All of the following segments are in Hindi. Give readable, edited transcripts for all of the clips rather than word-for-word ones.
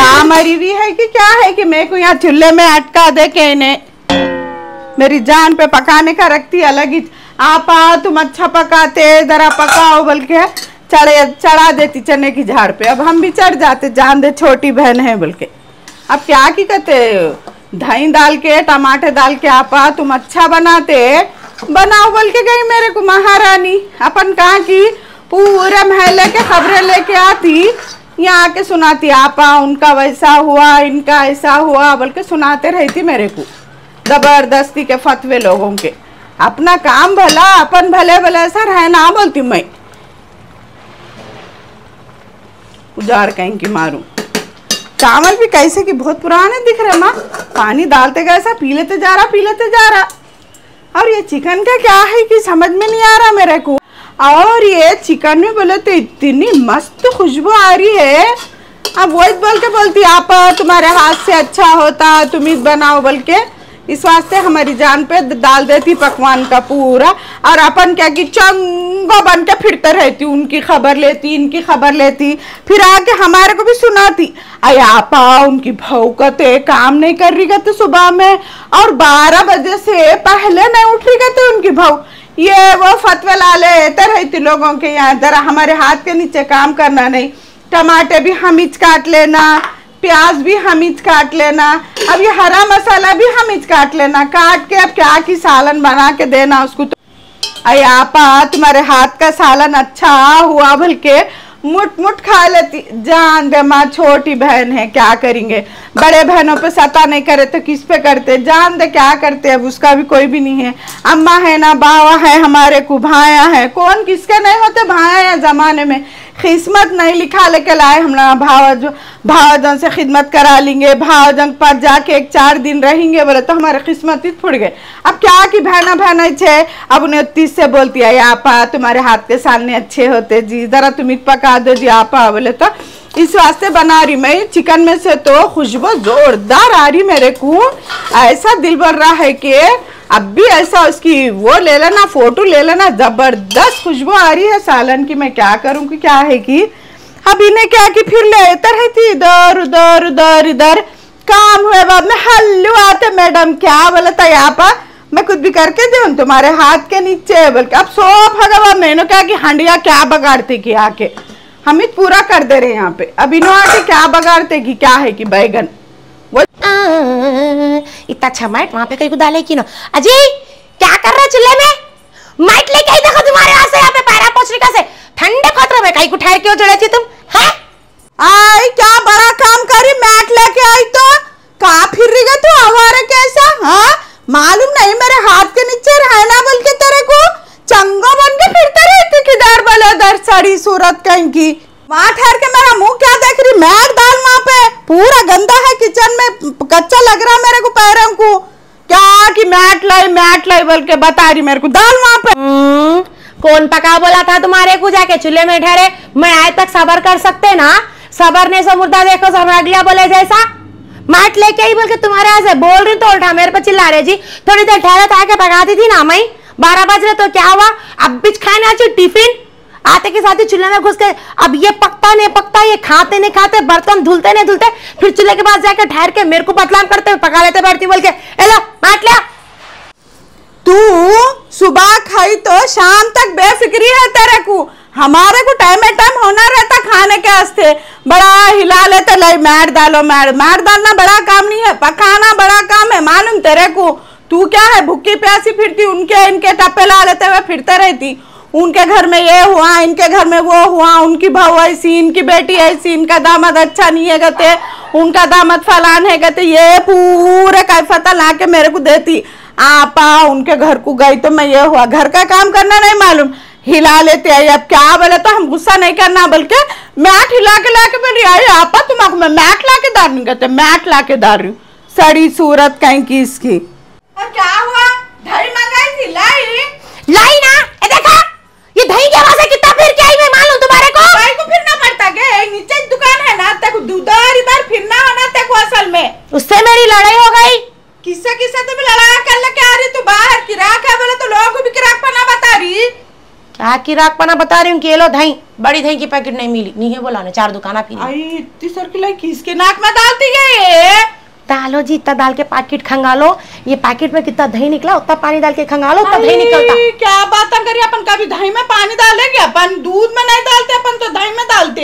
क्या मरी हुई है कि क्या है कि मेरे को यहाँ चूल्हे में अटका दे के इन्हें मेरी जान पे पकाने का रखती अलग ही। आपा तुम अच्छा पकाते जरा पकाओ बोल के चढ़ा देती चने की झाड़ पे। अब हम भी चढ़ जाते, जान दे छोटी बहन है बोल के। अब क्या की कहते दही डाल के टमाटर डाल के आपा तुम अच्छा बनाते बनाओ बोल के गई मेरे को महारानी। अपन कहाँ की पूरे महल्ले के खबरें लेके आती, यहाँ आके सुनाती आपा उनका वैसा हुआ इनका ऐसा हुआ बोल के सुनाते रहती मेरे को जबरदस्ती के फतवे लोगों के। अपना काम भला अपन भले भले ऐसा रहना बोलती मैं। उजाड़ कहीं की मारूं। चावल भी कैसे कि बहुत पुराने दिख रहे माँ, पानी डालते गए ऐसा पी लेते जा रहा। और ये चिकन का क्या है कि समझ में नहीं आ रहा मेरे को। और ये चिकन में बोले तो इतनी मस्त खुशबू आ रही है। अब वही बोल के बोलती आप तुम्हारे हाथ से अच्छा होता तुम ही बनाओ बोल के। इस वास्ते हमारी जान पे डाल देती पकवान का पूरा। और अपन क्या कि चंगो बन के फिरते रहती, उनकी खबर लेती इनकी खबर लेती, फिर आके हमारे को भी सुनाती अया आपा उनकी भौकते काम नहीं कर रही कहते सुबह में, और 12 बजे से पहले नहीं उठ रही कहते उनकी भौ। ये वो फतवे ला लेते रहती लोगों के यहाँ। जरा हमारे हाथ के नीचे काम करना नहीं, टमाटर भी हम ही काट लेना, प्याज भी हम ही काट लेना, अब ये हरा मसाला भी हम ही काट लेना, काट के अब क्या की सालन बना के देना उसको। तो अरे आपा तुम्हारे हाथ का सालन अच्छा हुआ बोल के मुठ मुठ खा लेती। जान दे माँ छोटी बहन है क्या करेंगे, बड़े बहनों पे सता नहीं करे तो किस पे करते, जान दे क्या करते। अब उसका भी कोई भी नहीं है। अम्मा है ना बावा है हमारे को, भाया है, कौन किसके नहीं होते भाया जमाने में। किस्मत नहीं लिखा लेके लाए हम लोग भावजन से खिदमत करा लेंगे, भावजन पर जाके 1-4 दिन रहेंगे बोले तो हमारे किस्मत ही फुट गए। अब क्या कि बहना छे अब उन्हें 30 से बोलती है आपा तुम्हारे हाथ के सामने अच्छे होते जी, जरा तुम ही पका दो जी आपा बोले तो इस वास्ते बना रही मैं। चिकन में से तो खुशबू जोरदार आ रही मेरे को, ऐसा दिल भर रहा है कि अब भी ऐसा उसकी वो ले लेना फोटो ले लेना, जबरदस्त खुशबू आ रही है सालन की। मैं क्या करूं कि क्या है कि अब इन्हें क्या कि फिर लेते रहती इधर उधर उधर इधर। काम हुए बाद में हल्लू आते मैडम क्या बोला था यहाँ पर मैं कुछ भी करके दूं तुम्हारे हाथ के नीचे बोल के। अब सो भगवान मैंने क्या कि हंडिया क्या बगाड़ते कि आके हम ही पूरा कर दे रहे यहाँ पे। अब इन्हों आके क्या बगाड़ते कि क्या है कि बैगन वो इतना अच्छा माइट वहां पे कहीं को डाले की ना। अजय क्या कर रहा है चूल्हे में, माइट लेके आई देखो तुम्हारे यहाँ से यहाँ पे पैरा पोछने का से ठंडे खतरे में कहीं को ठहर क्यों चढ़े थी तुम हैं? आई क्या बड़ा काम करी मैट लेके आई तो कहाँ फिर रही है तू हमारे कैसा। हाँ मालूम नहीं मेरे हाथ के नीचे रहना बोल के तेरे को चंगो बन के फिरते रहती किधर बोले दर साड़ी सूरत कहीं की। वहां ठहर के मेरा मुंह क्या देख रही, मैट डाल वहां पे पूरा गंदा है किचन में, कच्चा लग रहा मेरे को पैरों को। क्या कि मैट लाई बोल के बता रही मेरे को, डाल वहां पे। कौन पका बोला था तुम्हारे को जाके चूल्हे में ठहरे, मैं आए तक सबर कर सकते ना, सबर ने सो मुर्दा देखो समझ बोले जैसा। मैट लेके आई बोल के तुम्हारे यहाँ से बोल रही तो उल्टा मेरे पे चिल्ला रहे जी। थोड़ी देर ठहरे तो आके पकाती थी ना मैं, 12 बज रहे तो क्या हुआ, अब भी खाने आज टिफिन आते के साथ ही चूल्हे में घुस के अब ये पकता नहीं पकता, ये खाते नहीं खाते, बर्तन धुलते नहीं धुलते, फिर चूल्हे के पास जाकर ठहर के मेरे को बदलाम करते हुए पका लेते बैठती बोल के एलो माट लिया। तू सुबह खाई तो शाम तक बेफिक्री है तेरे को, हमारे को टाइम होना रहता खाने के वास्ते। बड़ा हिला लेते लाई मैट डालो मैट डालना बड़ा काम नहीं है, पकाना बड़ा काम है मालूम तेरे को। तू क्या है भूखी प्यासी फिरती, उनके इनके टप्पे ला लेते हुए फिरते रहती। उनके घर में ये हुआ इनके घर में वो हुआ, उनकी बहू ऐसी इनकी बेटी ऐसी, इनका दामाद अच्छा नहीं है कहते, उनका दामाद फलान है कहते, ये पूरे कैफता ला के मेरे को देती। आपा उनके घर को गई तो मैं ये हुआ, घर का काम करना नहीं मालूम, हिला लेते आई। अब क्या बोले तो हम गुस्सा नहीं करना बल्कि मैट हिला के ला के बोल रही आई आपा तुम मैं मैट ला के डाल रही कहते, मैट ला के डाल रही सड़ी सूरत कहीं की इसकी। और क्या हुआ दही मंगाई थी लाई ना देखा ये दही के वजह से कितना फिर के आई मैं मालूम तुम्हारे को। भाई को फिरना पड़ता क्या, नीचे दुकान है ना तेको उधर इधर फिरना होना तेको असल में। उससे मेरी लड़ाई हो गई। किससे तुम लड़ाई कर लेके आ रही, तू बाहर किराक है बोले तो लोगों को भी किराक पना बता रही। क्या क्या किराक पना बता रही हूँ कि ये लो दही, बड़ी दही की पैकेट नहीं मिली, नहीं है बोला चार दुकाना फिर। आई इतनी सर्कुलर किसके नाक में डालती गई? डालो जी, इतना डाल के पैकेट खंगालो, ये पैकेट में कितना दही निकला उतना पानी डाल के खंगालो, उतना दही निकलता। क्या बात करी, अपन कभी दही में पानी डालेंगे? अपन दूध में नहीं डालते, अपन तो दही में डालते।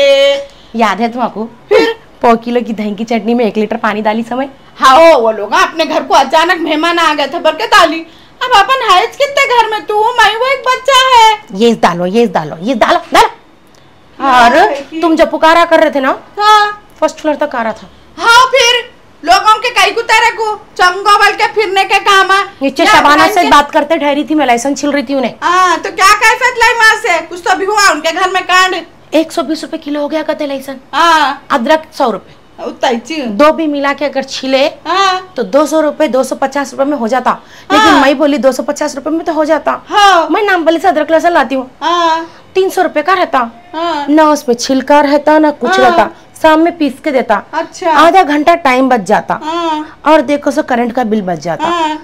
याद है तुमको? फिर 100 किलो की दही की चटनी में 1 लीटर पानी डाली समय। हाँ वो लोग अपने घर को अचानक मेहमान आ गए थे, भर के डाली। अब अपन है कितने घर में, तू मैं वो एक बच्चा है। ये डालो, ये डालो, ये डालो डालो। और तुम जब पुकारा कर रहे थे ना, हाँ 1st फ्लोर तक आ रहा था। हाँ फिर लोगों के कई कुतारे को चंगो बल के फिरने के काम है। नीचे शबाना से बात करते ठहरी थी, मैं लाइसेंस छिल रही थी उन्हें। हाँ तो क्या कैफियत लाई वहां से? कुछ तो भी हुआ उनके घर में कांड। 120 रुपए किलो हो गया कहते लाइसेंस। हाँ अदरक 100 रुपए, उतना ही। 2 भी मिला के अगर छिले हाँ तो 200 रुपए, 250 रुपए में हो जाता। लेकिन मैं बोली 250 रुपए में तो हो जाता। हाँ मैं नाम बोली से अदरक लहसुन लाती हूँ, हाँ 300 रुपए का रहता। हाँ ना उसमें छिलका रहता ना कुछ रहता, शाम में पीस के देता। अच्छा आधा घंटा टाइम बच जाता हाँ और देखो सो करंट का बिल बच जाता। हाँ।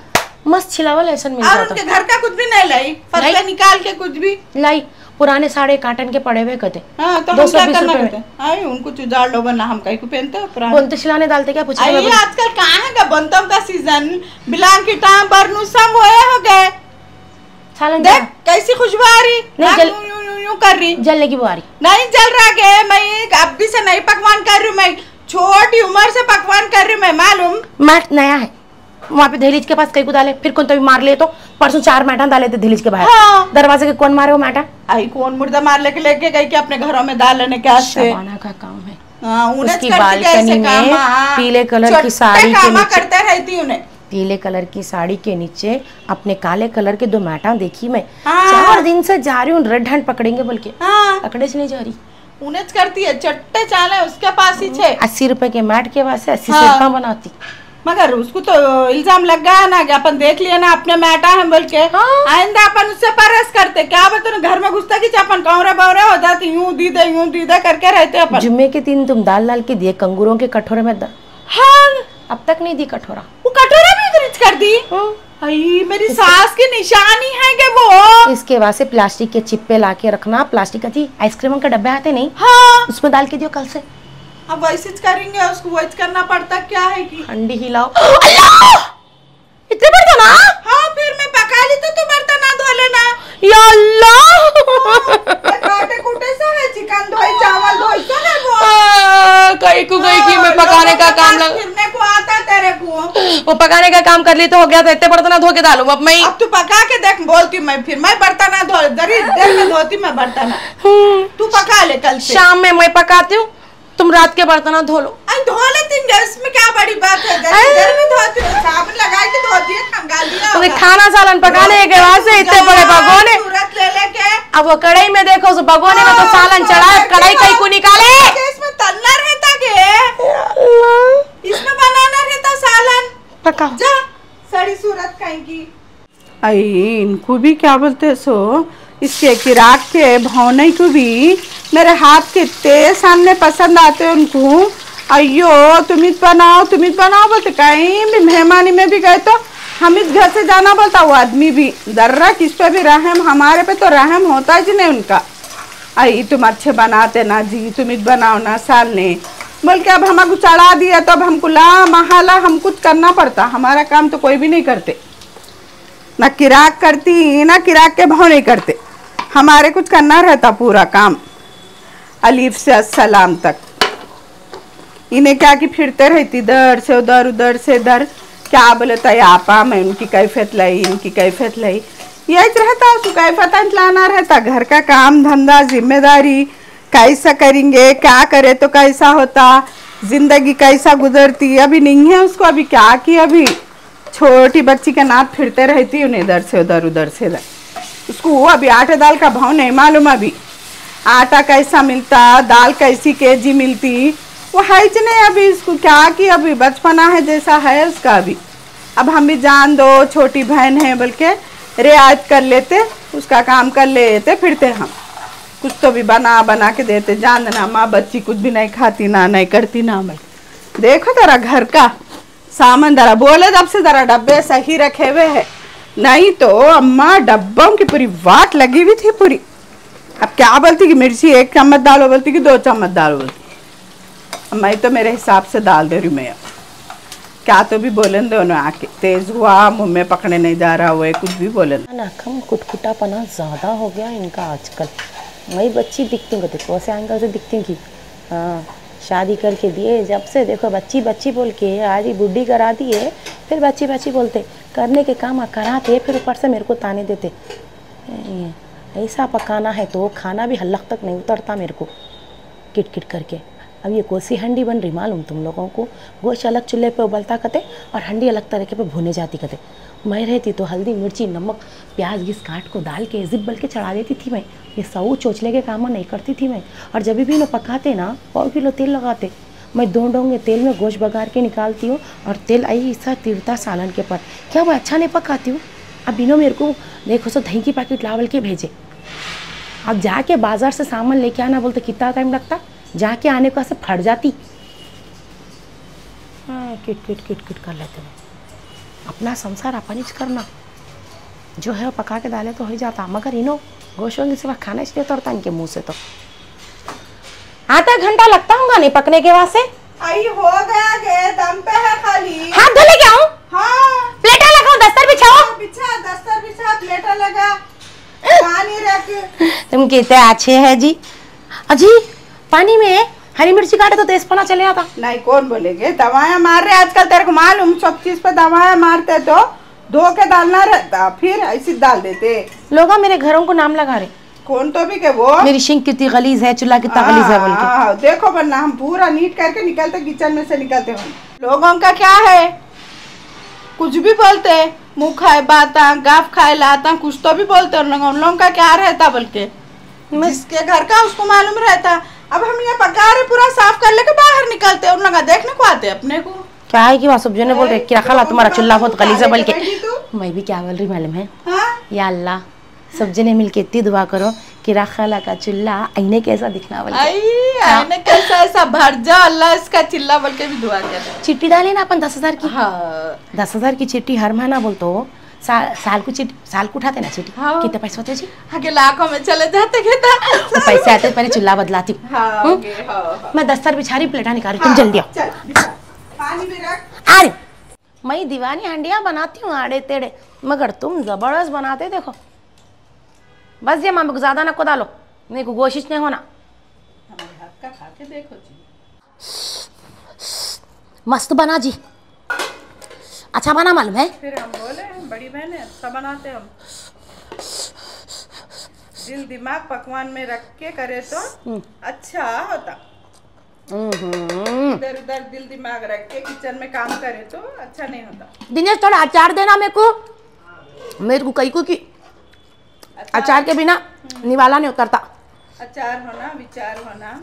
मस्त छिलावा लहसुन मिल और जाता। उनके घर का कुछ भी नहीं लाई, फसला निकाल के कुछ भी लाई पुराने साड़े काटन के पड़े हुए कहते। हाँ तो हम 220 क्या करना रुपए करते? आई उनको चुजाड़ लो बना, हम कहीं को पहनते हैं पुराने। बोलते छिलाने डालते क्या पूछ आई आजकल कहाँ है का बनतों का सीजन, बिलान की टाइम बरनू सब होए हो गए। सालन देख कैसी खुशबू आ रही, नहीं जल यूं कर रही। जलने की बुआरी नहीं जल रहा के, मैं अभी से नई पकवान कर रही हूँ, मैं छोटी उम्र से पकवान कर रही हूँ मैं, मालूम। मैट नया है वहाँ पे दहलीज के पास कहीं को डाले, फिर कौन तो भी मार ले। तो परसों 4 मैटा डाले थे दहलीज के बाहर। हाँ। दरवाजे के कौन मारे वो मैटा? आई कौन मुर्दा मार लेके गई के अपने घरों में डाल लेने के से। शबाना का काम है। हाँ, उन्हें उसकी करती कैसे बालकनी में काम, हाँ। पीले कलर की छोटे साड़ी के कामा नीचे, करते रहती उन्हें। पीले कलर की साड़ी के नीचे अपने काले कलर के 2 मैटा देखी मैं। हाँ। 4 दिन से जा रही हूँ, रेड हैंड पकड़ेंगे बोल के, हाँ पकड़े से नहीं जा रही। उन्हें करती है, चट्टे चाले उसके पास ही छे। 80 रुपए के मैट के वास्ते 80 हाँ। सिरपा बनाती। मगर उसको तो इल्जाम लग गया ना कि अपन देख लिया ना अपने मैटा है बोल के। हाँ। आइंदा अपन उससे परस करते क्या बोलते, घर में घुसता कि अपन कौरे बौरे हो जाती, यूं दीदे करके रहते अपन। जुम्मे के दिन तुम दाल डाल के दिए कंगूरों के कटोरे में हाँ अब तक नहीं दी कटोरा। वो कटोरा भी खरीद कर दी। आई मेरी सास की निशानी है कि वो। इसके वास्ते प्लास्टिक के चिप्पे ला के रखना, प्लास्टिक का थी आइसक्रीम के डब्बे आते नहीं, हाँ उसमें डाल के दियो कल से। अब वैसे करेंगे, उसको वैसे करना पड़ता क्या है कि अंडी हिलाओ। अल्लाह! इतने बर्तन ना? हाँ फिर मैं पका ली तो तू बर्तन ना धो लेना। या अल्लाह! काटे कूटे से है, चिकन धोई चावल धोई तो है वो। कहीं को गई कि मैं पकाने का काम लग, फिरने को आता तेरे को। वो पकाने का काम कर ली तो हो गया था, इतने बर्तन धो के डालूं अब मैं। अब तू पका के देख, बोलती मैं फिर मैं बर्तन ना धो, दरी देर में धोती मैं बर्तन। तू पका ले कल से। शाम में मैं पकाती हूँ, तुम रात के बर्तन धो लो। धो लेती इसमें क्या बड़ी बात है, देर में धोती हूँ, साबुन लगा के धोती है, खंगा लिया होगा। खाना सालन पकाने के बाद से इतने बड़े भगोने, सूरत ले लेके अब वो कढ़ाई में देखो उस भगोने में तो सालन चढ़ा है, कढ़ाई कहीं को निकाले। इसमें तलना रहता के, इसमें बनाना रहता सालन। पकाओ जा सड़ी सूरत कहीं की। आई इनको भी क्या बोलते सो, इसके किराक के भौने को भी मेरे हाथ के इतने सामने पसंद आते उनको। अयो तुम ही बनाओ बोलते, कहीं भी मेहमानी में भी गए तो हम इस घर से जाना बोलता, वो आदमी भी जर्रा किस पे भी रहम, हमारे पे तो रहम होता ही नहीं उनका। आई तुम अच्छे बनाते ना जी, तुम ही बनाओ ना साल ने बोल के। अब हमको चढ़ा दिया तो अब हमको ला महाला हम कुछ करना पड़ता, हमारा काम तो कोई भी नहीं करते, ना किराक करती ना किराक के भाव नहीं करते, हमारे कुछ करना रहता पूरा काम अलीफ से अस्सलाम तक। इन्हें क्या कि फिरते रहती इधर से उधर उधर से इधर, क्या बोलता है आपा मैं उनकी कैफियत लाई इनकी कैफियत लाई, यही रहता उसको कैफियत लाना रहता। घर का काम धंधा जिम्मेदारी कैसा करेंगे, क्या करे तो कैसा होता, जिंदगी कैसा गुजरती, अभी नहीं है उसको, अभी क्या की अभी छोटी बच्ची के नाथ फिरते रहती उन्हें इधर से उधर उधर से इधर। उसको वो अभी आटे दाल का भाव नहीं मालूम, अभी आटा कैसा मिलता, दाल कैसी केजी मिलती, वो है ही नहीं अभी इसको, क्या कि अभी बचपना है जैसा है उसका अभी। अब हम भी जान दो छोटी बहन है बोल के रियायत कर लेते, उसका काम कर लेते, फिरते हम कुछ तो भी बना के देते। जान देना माँ बच्ची कुछ भी नहीं खाती ना नहीं करती ना, मैं देखो तेरा घर का सामान जरा बोले जब से जरा डब्बे सही रखे हुए है, नहीं तो अम्मा डब्बों की पूरी वाट लगी हुई थी पूरी। अब क्या बोलती कि मिर्ची 1 चम्मच डालो, बोलती कि 2 चम्मच डालो बोलती। अब मैं तो मेरे हिसाब से डाल दे रही हूँ मैं। अब क्या तो भी बोले दोनों आके, तेज हुआ, मुंह में पकड़े नहीं जा रहा, वो कुछ भी बोले ना। कम कुटकुटापना ज़्यादा हो गया इनका आजकल। वही बच्ची दिखती हूँ, देखो ऐसे आएंगे उसे दिखती हूँ कि हाँ शादी करके दिए जब से देखो बच्ची बच्ची बोल के आज ही बुढ़ी करा दी है, फिर बच्ची बच्ची बोलते, करने के काम कराते, फिर ऊपर से मेरे को ताने देते। ऐसा पकाना है तो खाना भी हल्क तक नहीं उतरता मेरे को, किट किट करके। अब ये कोसी हंडी बन रही मालूम तुम लोगों को, गोश्त अलग चूल्हे पे उबलता कते और हंडी अलग तरीके पे भुने जाती कते। मैं रहती तो हल्दी मिर्ची नमक प्याज घिस काट को डाल के जिब्बल के चढ़ा देती थी मैं। ये सऊ चोचले के काम नहीं करती थी मैं। और जब भी ना पकाते ना 1 किलो तेल लगाते, मैं 2 डोंगे तेल में गोश्त बघार के निकालती हूँ और तेल ऐसा तिरता सालन के पर। क्या वो अच्छा नहीं पकाती हूँ? अब बिनो मेरे को देखो सो दही की पैकेट लावल के भेजे। अब जाके बाजार से सामान लेके आना बोलते कितना टाइम लगता, जाके आने को ऐसे फट जाती। हाँ किट किट किट किट कर लेते हैं। अपना संसार अपन ही करना, जो है वो पका के डाले तो हो जाता। मगर इनो गोशों के सिवा खाना इसलिए उतरता इनके मुंह से। तो आधा घंटा लगता होगा नहीं पकने के वास्ते। आई हो गया गे, दम पे है खाली। हाथ धो लेके आऊं? हाँ प्लेटा लगाओ, दस्तर बिछाओ। बिछा, दस्तर बिछा, प्लेटा लगा, पानी रख। तुम कितने अच्छे है जी। अजी पानी में हरी मिर्ची काटे तो तेज पना चले आता। नहीं कौन बोलेगे, दवाएं मार रहे आजकल, तेरे को मालूम, सब चीज पे दवाएं मारते तो धो के डालना रहता, फिर ऐसे डाल देते। लोग मेरे घरों को नाम लगा रहे, कौन तो भी के वो मेरी शिंक कितनी गलीज है, चूल्हा कितना गलीज है बोल के। देखो वरना हम पूरा नीट करके निकलते, किचन में से निकलते हैं। लोगों का क्या है, कुछ भी बोलते, मुँह खाए बाता, गाफ खाए लाता, कुछ तो भी बोलते। उन लोगों का क्या रहता बोल के, जिसके घर का उसको मालूम रहता। अब हम ये पका रहे, पूरा साफ कर लेके बाहर निकलते, उन लोग देखने को आते अपने को। क्या है कि वहाँ सब्जी ने बोल रहे कि रखा ला तुम्हारा चूल्हा बहुत गलीज है बोल के। मैं भी क्या बोल रही मालूम है, या अल्लाह सब्जी ने मिलके इतनी दुआ करो कि रखा का चूल्हा आईने कैसा दिखना बोल के। आईने कैसा ऐसा भर जा अल्लाह इसका चिल्ला बोल के भी दुआ कर। चिट्ठी डाले ना अपन 10,000 की। हाँ 10,000 की चिट्ठी हर महीना बोलते हो, साल को उठाते ना चिट्ठी। हाँ। कितने पैसे होते जी? आगे लाखों में चले जाते तो पैसे आते पहले चूल्हा बदलाती हूँ। हाँ, मैं दस्तर बिछारी प्लेटा निकाल रही, तुम जल्दी आओ। पानी भी रख। आ रही मैं दीवानी हंडिया बनाती हूँ आड़े तेड़े, मगर तुम जबरदस्त बनाते। देखो बस ये माँ ज्यादा ना को डालो, मेरे को कोशिश नहीं होना। हमारे हाथ का खा के देखो जी, मस्त बना जी, अच्छा बना मालूम है। फिर हम बोले बड़ी बहन है, अच्छा बनाते हम। दिल दिमाग पकवान में रख के करे तो अच्छा होता। इधर उधर दिल दिमाग रख के किचन में काम करे तो अच्छा नहीं होता। दिनेश थोड़ा अचार देना मेरे को कई को की अचार के बिना निवाला नहीं उतरता। अचार होना, विचार होना,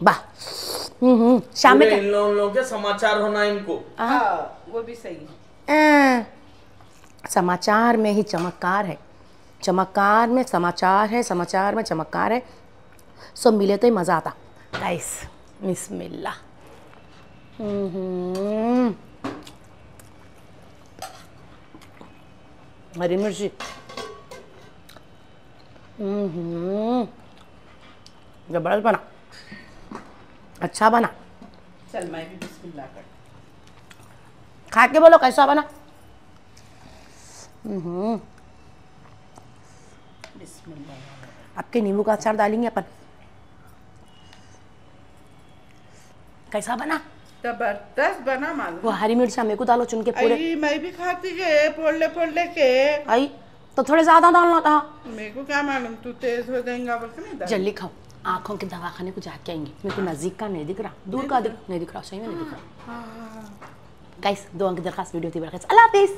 वाह। शाम में इन लोगों के समाचार होना इनको। हाँ वो भी सही है। समाचार में ही चमत्कार है, चमत्कार में समाचार है, समाचार में चमत्कार है। सब मिले तो ही मजा आता। गाइस बिस्मिल्लाह। हरी मिर्ची जबरदस्त बना, अच्छा बना। चल मैं भी बिस्मिल्लाह कर, खा के बोलो कैसा बना। बिस्मिल्लाह। आपके नींबू का अचार डालेंगे अपन। कैसा बना? जबरदस्त बना मालूम। वो हरी मिर्च मेरे को डालो चुन के पूरे। मैं भी खाती के फोड़ के। आई तो थोड़े ज्यादा डालना था। मेरे को क्या मालूम तू तेज हो जाएगा बोल के नहीं डाली। जल्दी खाओ, आंखों के दवाखाने को जाके आएंगे। मेरे को नजदीक का नहीं दिख रहा, दूर का नहीं दिख रहा, सही में नहीं दिख रहा। गाइस दुआ की दरखास्त वीडियो थी। अल्लाह हाफिज़।